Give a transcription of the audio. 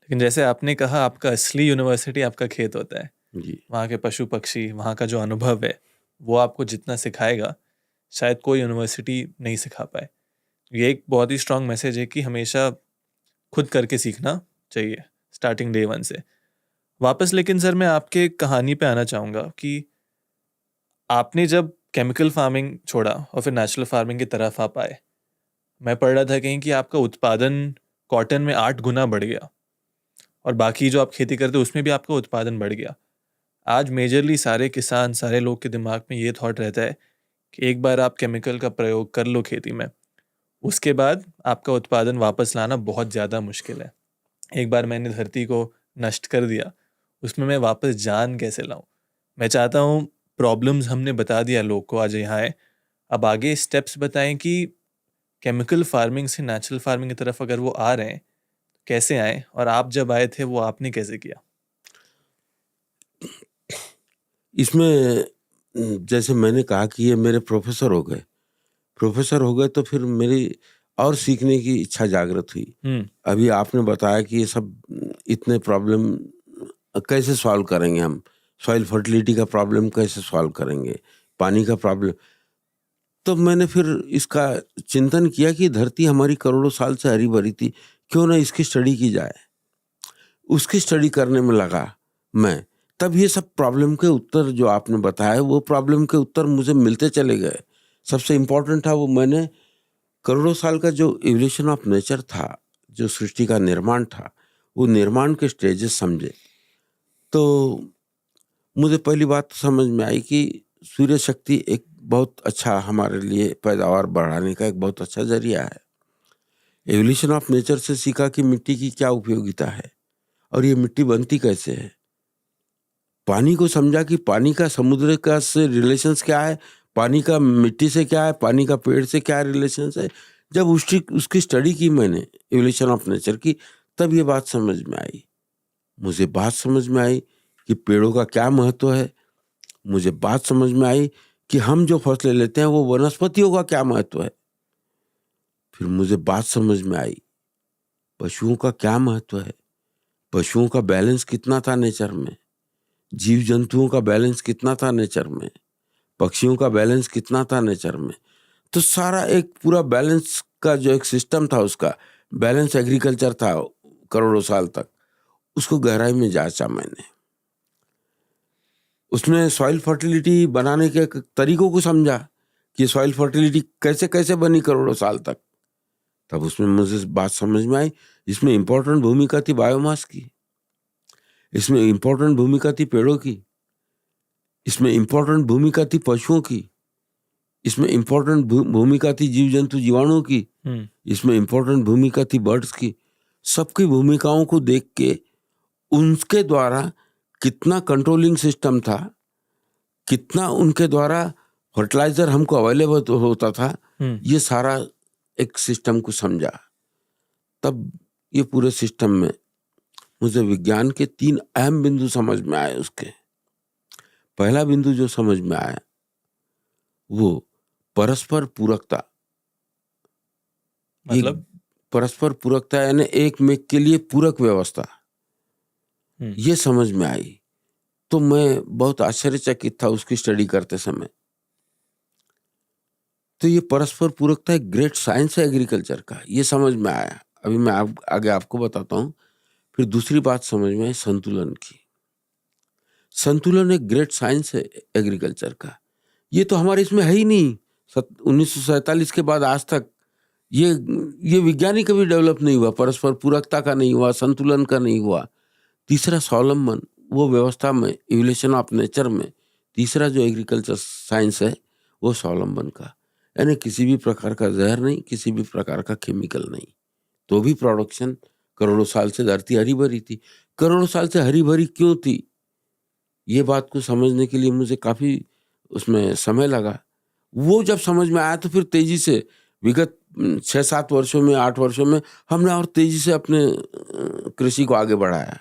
लेकिन जैसे आपने कहा आपका असली यूनिवर्सिटी आपका खेत होता है। जी। वहाँ के पशु पक्षी, वहाँ का जो अनुभव है, वो आपको जितना सिखाएगा, शायद कोई यूनिवर्सिटी नहीं सिखा पाए। ये एक बहुत ही स्ट्रॉन्ग मैसेज है कि हमेशा खुद करके सीखना चाहिए, स्टार्टिंग डे 1 से। वापस लेकिन सर मैं आपके कहानी पे आना चाहूँगा कि आपने जब केमिकल फार्मिंग छोड़ा और फिर नेचुरल फार्मिंग की तरफ आप आए। मैं पढ़ रहा था कहीं कि आपका उत्पादन कॉटन में 8 गुना बढ़ गया और बाकी जो आप खेती करते हो उसमें भी आपका उत्पादन बढ़ गया। आज मेजरली सारे किसान, सारे लोग के दिमाग में ये थॉट रहता है कि एक बार आप केमिकल का प्रयोग कर लो खेती में, उसके बाद आपका उत्पादन वापस लाना बहुत ज़्यादा मुश्किल है। एक बार मैंने धरती को नष्ट कर दिया, उसमें मैं वापस जान कैसे लाऊं? मैं चाहता हूँ प्रॉब्लम्स हमने बता दिया लोग को आज यहाँ है, अब आगे स्टेप्स बताएं कि केमिकल फार्मिंग से नेचुरल फार्मिंग की तरफ अगर वो आ रहे हैं, कैसे आए और आप जब आए थे वो आपने कैसे किया? इसमें जैसे मैंने कहा कि ये मेरे प्रोफ़ेसर हो गए। प्रोफ़ेसर हो गए तो फिर मेरी और सीखने की इच्छा जागृत हुई। हुँ, अभी आपने बताया कि ये सब इतने प्रॉब्लम कैसे सॉल्व करेंगे हम? सॉइल फर्टिलिटी का प्रॉब्लम कैसे सॉल्व करेंगे? पानी का प्रॉब्लम। तो मैंने फिर इसका चिंतन किया कि धरती हमारी करोड़ों साल से हरी-भरी थी, क्यों ना इसकी स्टडी की जाए? उसकी स्टडी करने में लगा मैं। तब ये सब प्रॉब्लम के उत्तर जो आपने बताए, वो प्रॉब्लम के उत्तर मुझे मिलते चले गए। सबसे इम्पोर्टेंट था वो मैंने करोड़ों साल का जो इवोल्यूशन ऑफ नेचर था, जो सृष्टि का निर्माण था, वो निर्माण के स्टेजेस समझे। तो मुझे पहली बात तो समझ में आई कि सूर्य शक्ति एक बहुत अच्छा हमारे लिए पैदावार बढ़ाने का एक बहुत अच्छा ज़रिया है। इवोल्यूशन ऑफ नेचर से सीखा कि मिट्टी की क्या उपयोगिता है और ये मिट्टी बनती कैसे है। पानी को समझा कि पानी का समुद्र का से रिलेशंस क्या है, पानी का मिट्टी से क्या है, पानी का पेड़ से क्या रिलेशंस है। जब उसकी उसकी स्टडी की मैंने इवोल्यूशन ऑफ नेचर की, तब ये बात समझ में आई। मुझे बात समझ में आई कि पेड़ों का क्या महत्व है। मुझे बात समझ में आई कि हम जो फसलें लेते हैं वो वनस्पतियों का क्या महत्व है। फिर मुझे बात समझ में आई पशुओं का क्या महत्व है। पशुओं का बैलेंस कितना था नेचर में, जीव जंतुओं का बैलेंस कितना था नेचर में, पक्षियों का बैलेंस कितना था नेचर में। तो सारा एक पूरा बैलेंस का जो एक सिस्टम था, उसका बैलेंस एग्रीकल्चर था करोड़ों साल तक, उसको गहराई में जांचा मैंने। उसमें सॉइल फर्टिलिटी बनाने के तरीकों को समझा कि सॉइल फर्टिलिटी कैसे कैसे बनी करोड़ों साल तक। तब उसमें मुझे बात समझ में आई, इसमें इंपॉर्टेंट भूमिका थी बायोमास की, इसमें इंपॉर्टेंट भूमिका थी पेड़ों की, इसमें इंपॉर्टेंट भूमिका थी पशुओं की, इसमें इंपॉर्टेंट भूमिका थी जीव जंतु जीवाणुओं की, हुँ, इसमें इंपॉर्टेंट भूमिका थी बर्ड्स की। सबकी भूमिकाओं को देख के उनके द्वारा कितना कंट्रोलिंग सिस्टम था, कितना उनके द्वारा फर्टिलाइजर हमको अवेलेबल होता था, हुँ, ये सारा एक सिस्टम को समझा। तब ये पूरे सिस्टम में मुझे विज्ञान के 3 अहम बिंदु समझ में आए उसके। पहला बिंदु जो समझ में आया वो परस्पर पूरकता। ये मतलब? परस्पर पूरकता यानी एक मेक के लिए पूरक व्यवस्था, हुँ, ये समझ में आई। तो मैं बहुत आश्चर्यचकित था उसकी स्टडी करते समय। तो ये परस्पर पूरकता एक ग्रेट साइंस है एग्रीकल्चर का, ये समझ में आया। अभी मैं आगे आपको बताता हूँ। फिर दूसरी बात समझ में आई संतुलन की। संतुलन एक ग्रेट साइंस है एग्रीकल्चर का। ये तो हमारे इसमें है ही नहीं। 1947 के बाद आज तक ये ये विज्ञान ही कभी डेवलप नहीं हुआ, परस्पर पूरकता का नहीं हुआ, संतुलन का नहीं हुआ। तीसरा स्वावलंबन, वो व्यवस्था में इवोल्यूशन ऑफ नेचर में तीसरा जो एग्रीकल्चर साइंस है वो स्वावलंबन का, यानी किसी भी प्रकार का जहर नहीं, किसी भी प्रकार का केमिकल नहीं, तो भी प्रोडक्शन। करोड़ों साल से धरती हरी भरी थी। करोड़ों साल से हरी भरी क्यों थी, ये बात को समझने के लिए मुझे काफी उसमें समय लगा। वो जब समझ में आया तो फिर तेजी से विगत 6-7 वर्षों में, 8 वर्षों में हमने और तेजी से अपने कृषि को आगे बढ़ाया।